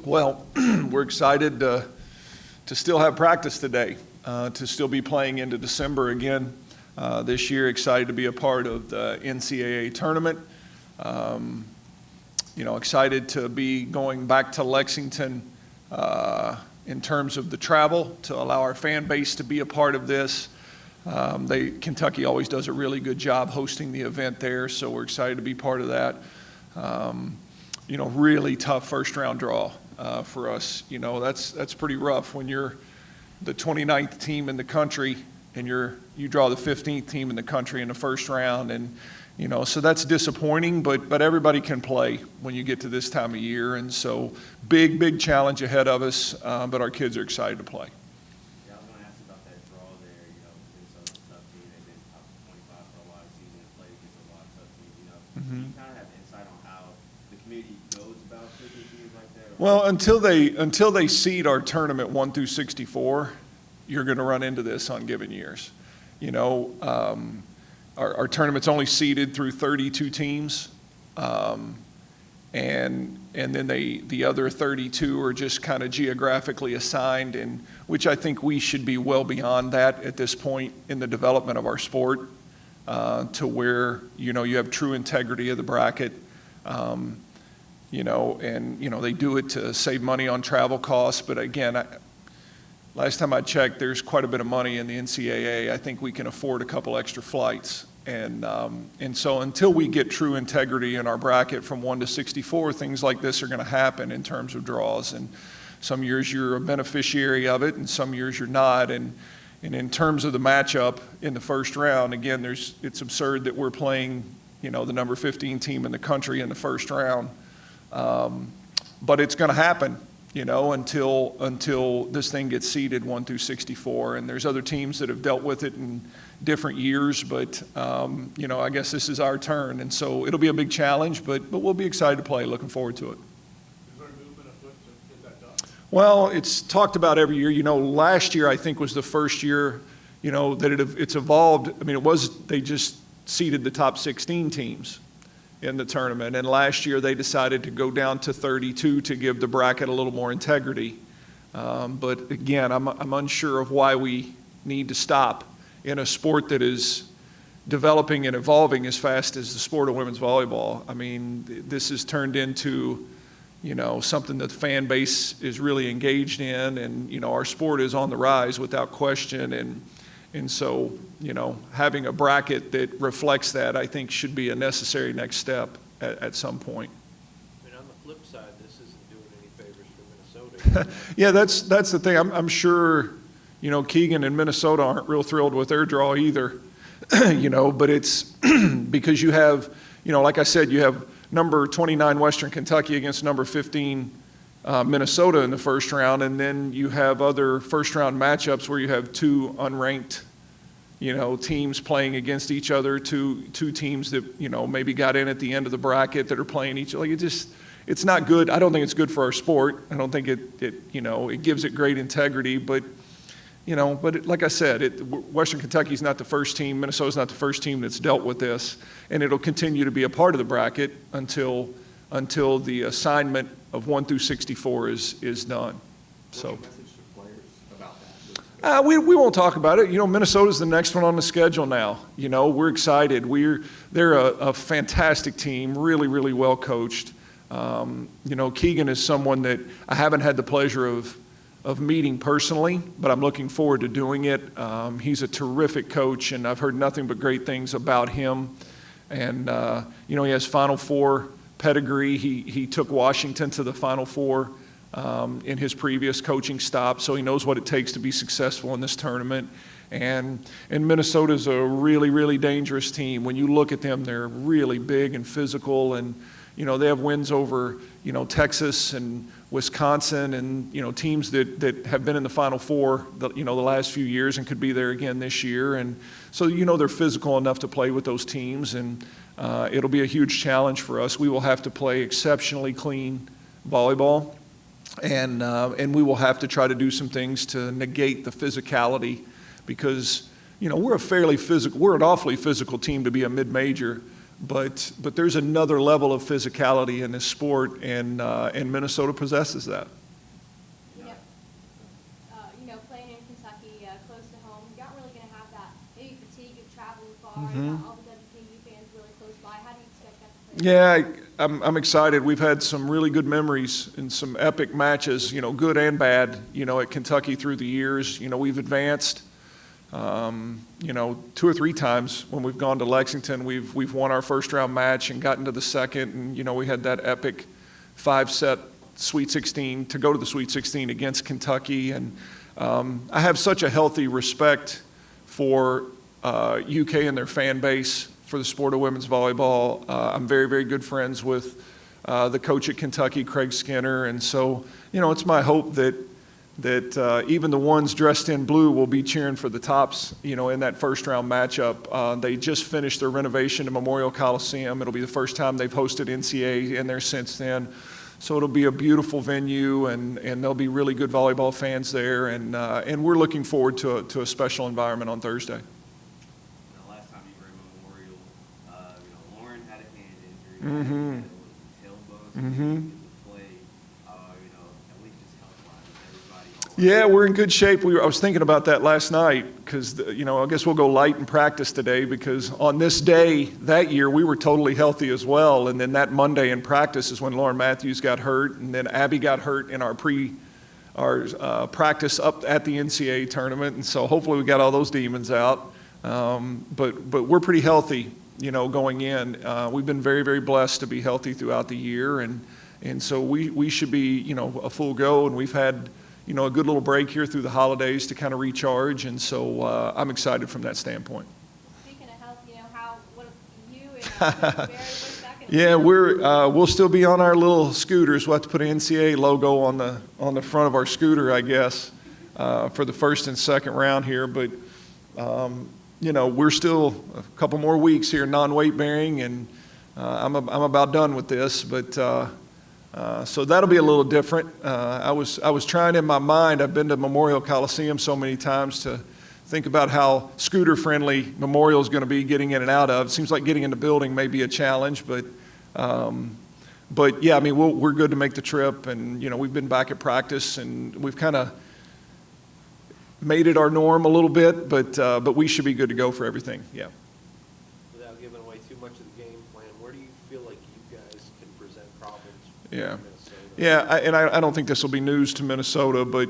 Well, we're excited to still have practice today, to still be playing into December again this year. Excited to be a part of the NCAA tournament. Excited to be going back to Lexington in terms of the travel to allow our fan base to be a part of this. Kentucky always does a really good job hosting the event there, so we're excited to be part of that. Really tough first round draw for us. That's pretty rough when you're the 29th team in the country and you draw the 15th team in the country in the first round, and so that's disappointing, but everybody can play when you get to this time of year, and so big challenge ahead of us, but our kids are excited to play. Yeah, I was going to ask about that draw there. It's a tough team. They've been top 25 for a lot of seasons and played against a lot of tough teams. Do you kind of have insight on how the community goes about picking teams like that? Well, until they seed our tournament 1 through 64, you're going to run into this on given years. Our tournament's only seeded through 32 teams, and then the other 32 are just kind of geographically assigned, and which I think we should be well beyond that at this point in the development of our sport, to where you have true integrity of the bracket. They do it to save money on travel costs, but again, last time I checked, there's quite a bit of money in the NCAA. I think we can afford a couple extra flights. And so until we get true integrity in our bracket from 1 to 64, things like this are going to happen in terms of draws. And some years you're a beneficiary of it, and some years you're not. And in terms of the matchup in the first round, again, it's absurd that we're playing, the number 15 team in the country in the first round. But it's going to happen. Until this thing gets seeded 1 through 64. And there's other teams that have dealt with it in different years, but, I guess this is our turn. And so it'll be a big challenge, but we'll be excited to play, looking forward to it. Is there movement afoot to get that done? Well, it's talked about every year. Last year I think was the first year, that it's evolved. I mean, they just seeded the top 16 teams in the tournament, and last year they decided to go down to 32 to give the bracket a little more integrity. But again, I'm unsure of why we need to stop in a sport that is developing and evolving as fast as the sport of women's volleyball. I mean, this has turned into something that the fan base is really engaged in, and our sport is on the rise without question, and so, having a bracket that reflects that, I think, should be a necessary next step at some point. I mean, on the flip side, this isn't doing any favors for Minnesota. Yeah, that's the thing. I'm sure, Keegan and Minnesota aren't real thrilled with their draw either, but it's because you have, like I said, you have number 29 Western Kentucky against number 15 Minnesota in the first round, and then you have other first round matchups where you have two unranked teams playing against each other, two teams that maybe got in at the end of the bracket that are playing each other. It's not good. I don't think it's good for our sport. I don't think it gives it great integrity, but like I said, Western Kentucky's not the first team, Minnesota's not the first team that's dealt with this, and it'll continue to be a part of the bracket until the assignment of 1 through 64 is done. So. What's your message to players about that? We won't talk about it. Minnesota's the next one on the schedule now. We're excited. They're a fantastic team, really, really well coached. Keegan is someone that I haven't had the pleasure of meeting personally, but I'm looking forward to doing it. He's a terrific coach, and I've heard nothing but great things about him. And, he has Final Four pedigree. He took Washington to the Final Four in his previous coaching stop, so he knows what it takes to be successful in this tournament. And Minnesota's a really, really dangerous team. When you look at them, they're really big and physical, and they have wins over Texas and Wisconsin and teams that have been in the Final Four the last few years and could be there again this year. And so they're physical enough to play with those teams, and it'll be a huge challenge for us. We will have to play exceptionally clean volleyball, and we will have to try to do some things to negate the physicality, because we're an awfully physical team to be a mid-major. but there's another level of physicality in this sport, and Minnesota possesses that. Playing in Kentucky, close to home, you're not really going to have that maybe fatigue of traveling far. Mm-hmm. You got all the WKU fans really close by. How do you expect that to play? Yeah, I'm excited. We've had some really good memories and some epic matches, good and bad, at Kentucky through the years. We've advanced, 2 or 3 times when we've gone to Lexington. We've won our first round match and gotten to the second, and, we had that epic 5-set Sweet 16 to go to the Sweet 16 against Kentucky. And I have such a healthy respect for UK and their fan base for the sport of women's volleyball. I'm very, very good friends with the coach at Kentucky, Craig Skinner, and so it's my hope that even the ones dressed in blue will be cheering for the Tops, in that first round matchup. They just finished their renovation to Memorial Coliseum. It'll be the first time they've hosted NCAA in there since then. So it'll be a beautiful venue, and there'll be really good volleyball fans there, and we're looking forward to a special environment on Thursday. Last time you were in Memorial, Lauren had a hand injury. Mm-hmm. Had a tailbone. Mm-hmm. Play, at least just health-wise, everybody. Yeah, we're in good shape. I was thinking about that last night because, I guess we'll go light in practice today because on this day that year, we were totally healthy as well. And then that Monday in practice is when Lauren Matthews got hurt, and then Abby got hurt in our practice up at the NCAA tournament. And so hopefully we got all those demons out. But we're pretty healthy, going in. We've been very, very blessed to be healthy throughout the year. And so we should be, a full go. And we've had a good little break here through the holidays to kind of recharge, and so I'm excited from that standpoint. Speaking of health, what if you and Barry were second? Yeah, we'll still be on our little scooters. We'll have to put an NCAA logo on the front of our scooter, I guess, for the first and second round here. But we're still a couple more weeks here non-weight bearing, and I'm about done with this, but. So that'll be a little different. I was trying in my mind, I've been to Memorial Coliseum so many times, to think about how scooter-friendly Memorial is going to be getting in and out of. It seems like getting in the building may be a challenge, but yeah, we're good to make the trip, and we've been back at practice, and we've kind of made it our norm a little bit, but we should be good to go for everything. Yeah. Without giving away too much of the game plan, where do you feel like you guys can present problems? Yeah. Yeah, I don't think this will be news to Minnesota, but,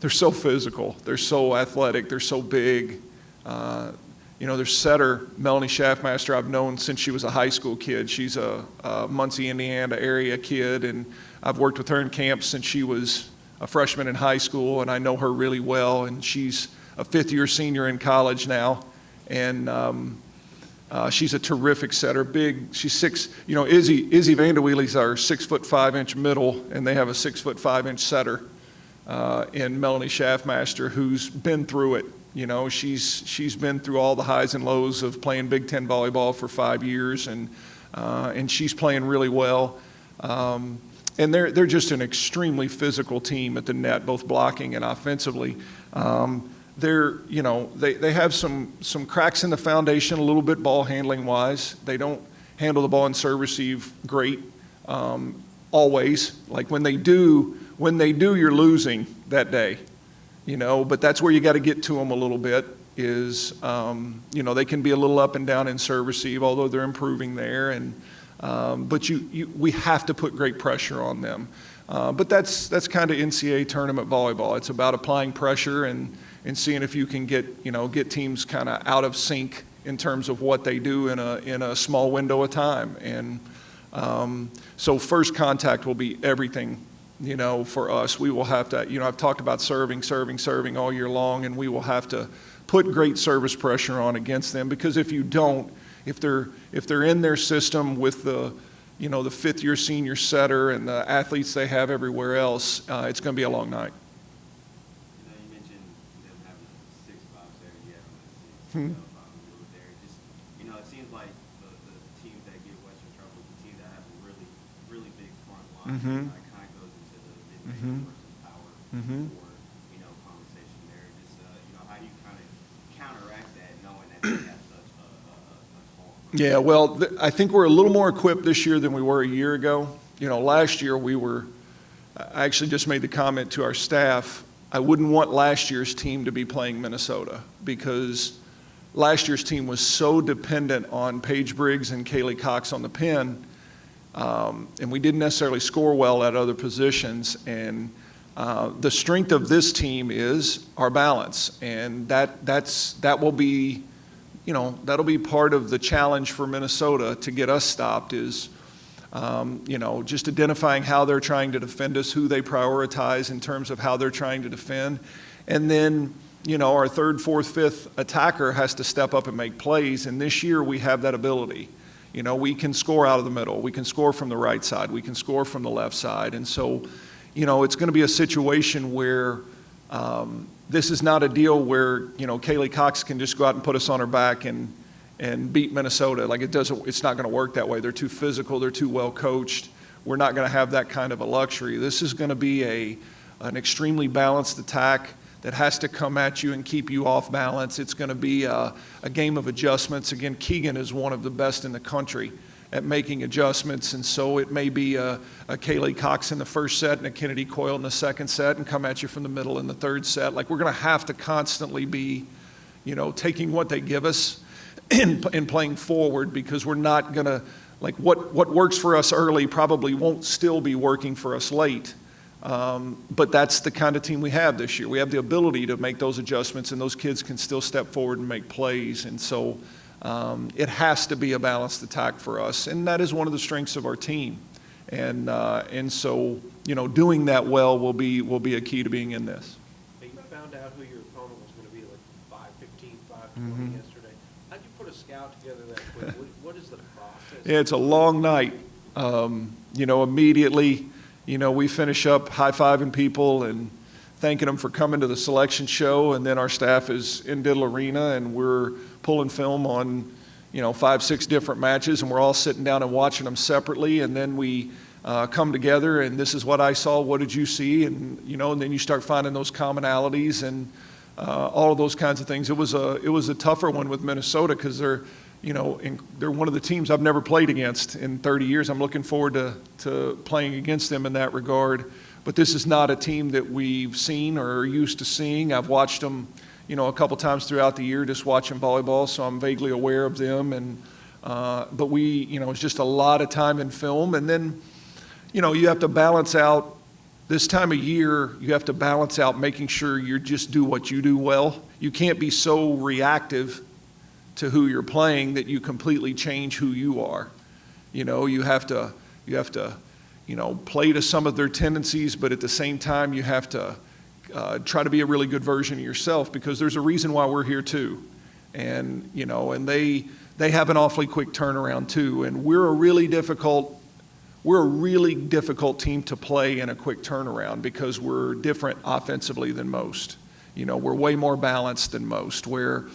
they're so physical. They're so athletic. They're so big. Their setter, Melanie Schaffmaster, I've known since she was a high school kid. She's a Muncie, Indiana area kid, and I've worked with her in camp since she was a freshman in high school, and I know her really well, and she's a fifth-year senior in college now, and she's a terrific setter, big. She's 6. Izzy Vanderwheely's our 6'5" middle, and they have a 6'5" setter in Melanie Schaffmaster, who's been through it. She's been through all the highs and lows of playing Big Ten volleyball for 5 years, and she's playing really well. And they're just an extremely physical team at the net, both blocking and offensively. They have some cracks in the foundation a little bit ball handling wise. They don't handle the ball and serve receive great always. Like when they do, you're losing that day. But that's where you got to get to them a little bit. Is they can be a little up and down in serve receive, although they're improving there. And but we have to put great pressure on them. But that's kind of NCAA tournament volleyball. It's about applying pressure and seeing if you can get teams kind of out of sync in terms of what they do in a small window of time. And so first contact will be everything, for us. We will have to, I've talked about serving all year long, and we will have to put great service pressure on against them, because if you don't, if they're in their system with the fifth-year senior setter and the athletes they have everywhere else, it's going to be a long night. You mentioned them having a 6'5" setter. You have a 6'5" there. Just, it seems like the teams that give Western trouble, the teams that have a really, really big front line, Mm-hmm. it kind of goes into the mid-range Mm-hmm. versus power Mm-hmm. for, conversation there. Just, how do you kind of counteract that, knowing that they have such a tall front Yeah, well, I think we're a little more equipped this year than we were a year ago. You know, last year I actually just made the comment to our staff, I wouldn't want last year's team to be playing Minnesota because last year's team was so dependent on Paige Briggs and Kaylee Cox on the pen, and we didn't necessarily score well at other positions. And the strength of this team is our balance, and that will be, you know, that'll be part of the challenge for Minnesota to get us stopped is, you know, just identifying how they're trying to defend us, who they prioritize in terms of how they're trying to defend. And then, you know, our third, fourth, fifth attacker has to step up and make plays. And this year we have that ability. You know, we can score out of the middle. We can score from the right side. We can score from the left side. And so, you know, it's going to be a situation where this is not a deal where, you know, Kaylee Cox can just go out and put us on her back and beat Minnesota. Like it's not going to work that way. They're too physical. They're too well coached. We're not going to have that kind of a luxury. This is going to be an extremely balanced attack that has to come at you and keep you off balance. It's going to be a game of adjustments. Again, Keegan is one of the best in the country at making adjustments, and so it may be a Kaylee Cox in the first set and a Kennedy Coyle in the second set and come at you from the middle in the third set. Like we're going to have to constantly be, you know, taking what they give us and playing forward because we're not going to, like what works for us early probably won't still be working for us late. But that's the kind of team we have this year. We have the ability to make those adjustments, and those kids can still step forward and make plays. And so it has to be a balanced attack for us, and that is one of the strengths of our team. And so, you know, doing that well will be a key to being in this. Hey, you found out who your opponent was going to be like 5:15, 5:20 yesterday. How'd you put a scout together that quick? What is the process? Yeah, it's a long night. You know, immediately, you know, we finish up high-fiving people and thanking them for coming to the selection show, and then our staff is in Diddle Arena, and we're pulling film on, you know, 5, 6 different matches, and we're all sitting down and watching them separately, and then we come together, and this is what I saw, what did you see, and, you know, and then you start finding those commonalities and all of those kinds of things. It was a tougher one with Minnesota because they're, you know, they're one of the teams I've never played against in 30 years. I'm looking forward to playing against them in that regard. But this is not a team that we've seen or are used to seeing. I've watched them, you know, a couple times throughout the year, just watching volleyball, so I'm vaguely aware of them. And but we, you know, it's just a lot of time in film. And then, you know, you have to balance out this time of year. You have to balance out making sure you just do what you do well. You can't be so reactive to who you're playing that you completely change who you are. You know, you have to, you know, play to some of their tendencies, but at the same time, you have to try to be a really good version of yourself because there's a reason why we're here too. And, you know, and they have an awfully quick turnaround too. And we're a really difficult team to play in a quick turnaround because we're different offensively than most. You know, we're way more balanced than most, where,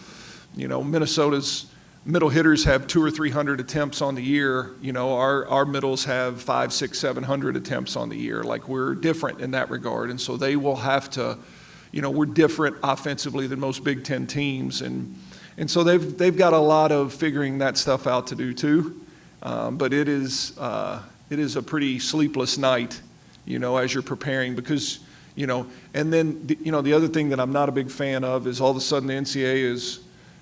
you know, Minnesota's middle hitters have 200 or 300 attempts on the year. You know, our middles have 500, 600, 700 attempts on the year. Like, we're different in that regard. And so they will have to, you know, we're different offensively than most Big Ten teams. And so they've got a lot of figuring that stuff out to do too. But it is a pretty sleepless night, you know, as you're preparing because, you know, and then, you know, the other thing that I'm not a big fan of is all of a sudden the NCAA is,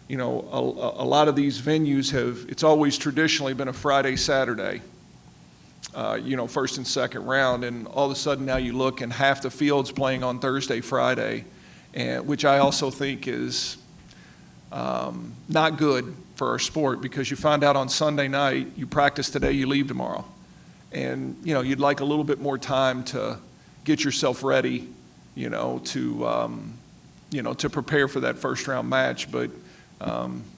you know, a lot of these venues it's always traditionally been a Friday, Saturday, you know, first and second round. And all of a sudden now you look and half the field's playing on Thursday, Friday, which I also think is not good for our sport because you find out on Sunday night, you practice today, you leave tomorrow. And, you know, you'd like a little bit more time to get yourself ready, you know, to prepare for that first round match. But,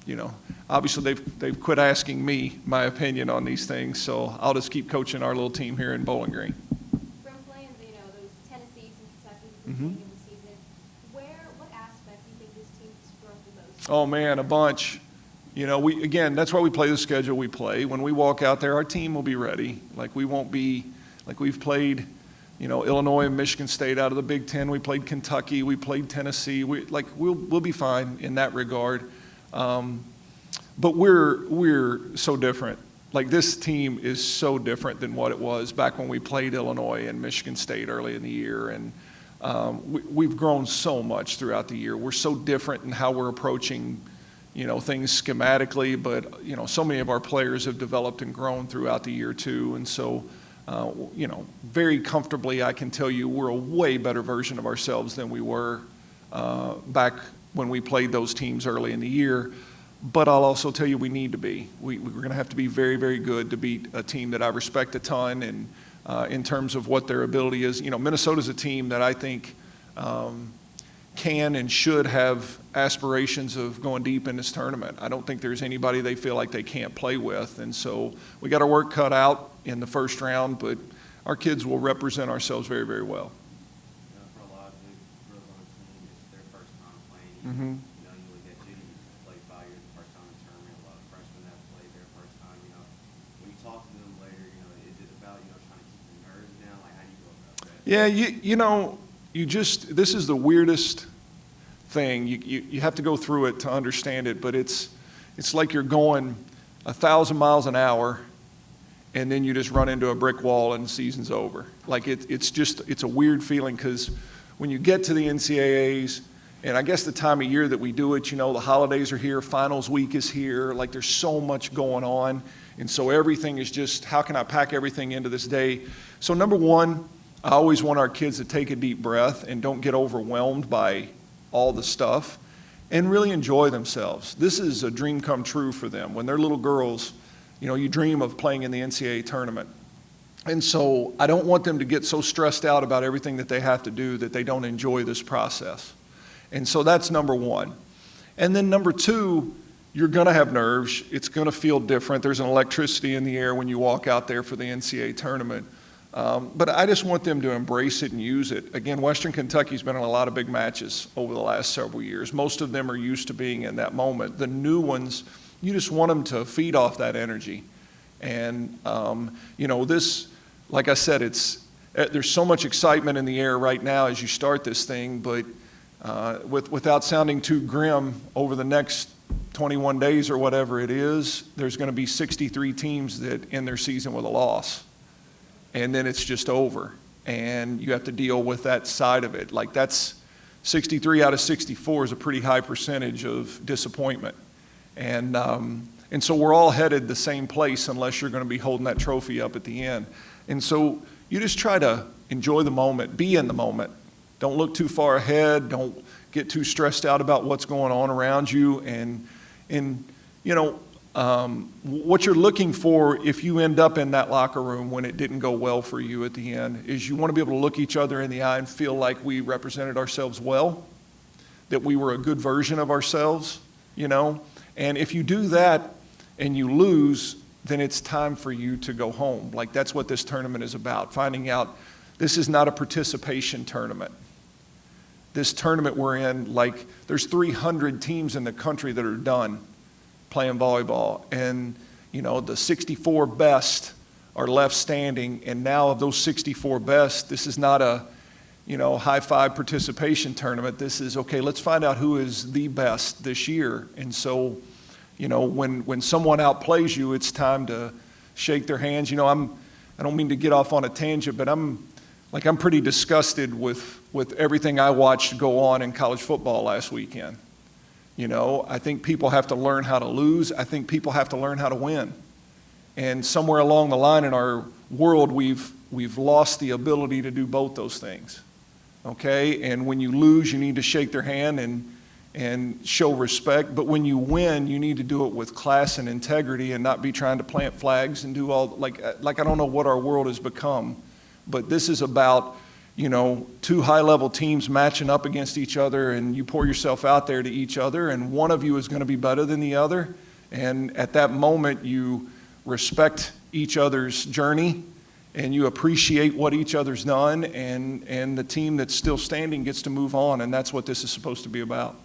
you know, obviously they've quit asking me my opinion on these things, so I'll just keep coaching our little team here in Bowling Green. From playing, you know, those Tennessees and Kentuckys at the beginning of the season, what aspect do you think this team has grown the most? Oh man, a bunch. You know, again, that's why we play the schedule we play. When we walk out there, our team will be ready. Like, we won't be, like, we've played, you know, Illinois and Michigan State out of the Big Ten. We played Kentucky. We played Tennessee. We'll be fine in that regard. But we're so different. Like, this team is so different than what it was back when we played Illinois and Michigan State early in the year. And we've grown so much throughout the year. We're so different in how we're approaching, things schematically, but, so many of our players have developed and grown throughout the year too. And so, very comfortably, I can tell you we're a way better version of ourselves than we were back when we played those teams early in the year. But I'll also tell you we need to be. We're going to have to be very, very good to beat a team that I respect a ton, and in terms of what their ability is. Minnesota's a team that I think can and should have aspirations of going deep in this tournament. I don't think there's anybody they feel like they can't play with. And so we got our work cut out in the first round, but our kids will represent ourselves very, very well. For a lot of the girls on the team, it's their first time playing. Mm-hmm. You look at Judy, played 5 years, the first time in the tournament. A lot of freshmen that played their first time. When you talk to them later, is it about trying to keep the nerves down? Like, how do you go about that? Yeah, this is the weirdest thing. You have to go through it to understand it, but it's like you're going 1,000 miles an hour, and then you just run into a brick wall and the season's over. Like, it's a weird feeling, because when you get to the NCAAs, and I guess the time of year that we do it, the holidays are here, finals week is here, like there's so much going on. And so everything is just, how can I pack everything into this day? So number one, I always want our kids to take a deep breath and don't get overwhelmed by all the stuff, and really enjoy themselves. This is a dream come true for them. When they're little girls, you dream of playing in the NCAA tournament. And so I don't want them to get so stressed out about everything that they have to do that they don't enjoy this process. And so that's number one. And then number two, you're going to have nerves. It's going to feel different. There's an electricity in the air when you walk out there for the NCAA tournament. But I just want them to embrace it and use it. Again, Western Kentucky's been in a lot of big matches over the last several years. Most of them are used to being in that moment. The new ones, you just want them to feed off that energy. And, this, like I said, there's so much excitement in the air right now as you start this thing, but without sounding too grim, over the next 21 days or whatever it is, there's going to be 63 teams that end their season with a loss. And then it's just over. And you have to deal with that side of it. Like, that's 63 out of 64 is a pretty high percentage of disappointment. And so we're all headed the same place unless you're going to be holding that trophy up at the end. And so you just try to enjoy the moment, be in the moment. Don't look too far ahead. Don't get too stressed out about what's going on around you. And what you're looking for if you end up in that locker room when it didn't go well for you at the end is you want to be able to look each other in the eye and feel like we represented ourselves well, that we were a good version of ourselves, And if you do that and you lose, then it's time for you to go home. Like, that's what this tournament is about, finding out this is not a participation tournament. This tournament we're in, like, there's 300 teams in the country that are done playing volleyball, and the 64 best are left standing. And now of those 64 best, this is not a high five participation tournament. This is, okay, let's find out who is the best this year. And so when someone outplays you, it's time to shake their hands. I don't mean to get off on a tangent, but I'm pretty disgusted with everything I watched go on in college football last weekend. I think people have to learn how to lose. I think people have to learn how to win. And somewhere along the line in our world, we've lost the ability to do both those things. Okay? And when you lose, you need to shake their hand and show respect. But when you win, you need to do it with class and integrity and not be trying to plant flags and do all, like I don't know what our world has become. But this is about two high-level teams matching up against each other, and you pour yourself out there to each other, and one of you is going to be better than the other. And at that moment, you respect each other's journey, and you appreciate what each other's done, and the team that's still standing gets to move on, and that's what this is supposed to be about.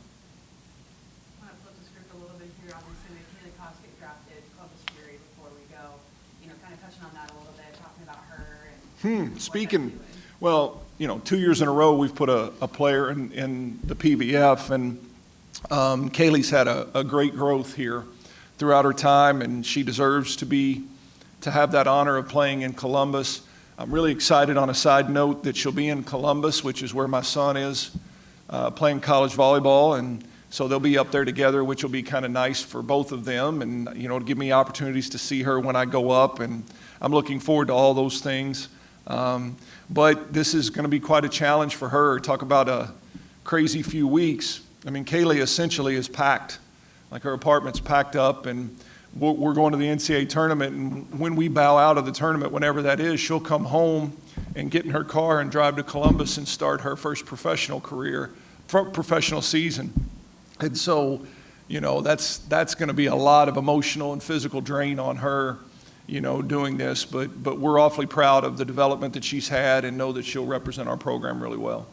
I want to flip the script a little bit here. Obviously, Michaela Koskett drafted Columbus Fury before we go. Kind of touching on that a little bit, talking about her and Speaking, well, 2 years in a row we've put a player in the PVF, and Kaylee's had a great growth here throughout her time, and she deserves to have that honor of playing in Columbus. I'm really excited on a side note that she'll be in Columbus, which is where my son is playing college volleyball, and so they'll be up there together, which will be kind of nice for both of them, and to give me opportunities to see her when I go up, and I'm looking forward to all those things. But this is going to be quite a challenge for her. Talk about a crazy few weeks. I mean, Kaylee essentially is packed. Like, her apartment's packed up, and we're going to the NCAA tournament, and when we bow out of the tournament, whenever that is, she'll come home and get in her car and drive to Columbus and start her first professional season. And so, that's going to be a lot of emotional and physical drain on her, doing this. But we're awfully proud of the development that she's had and know that she'll represent our program really well.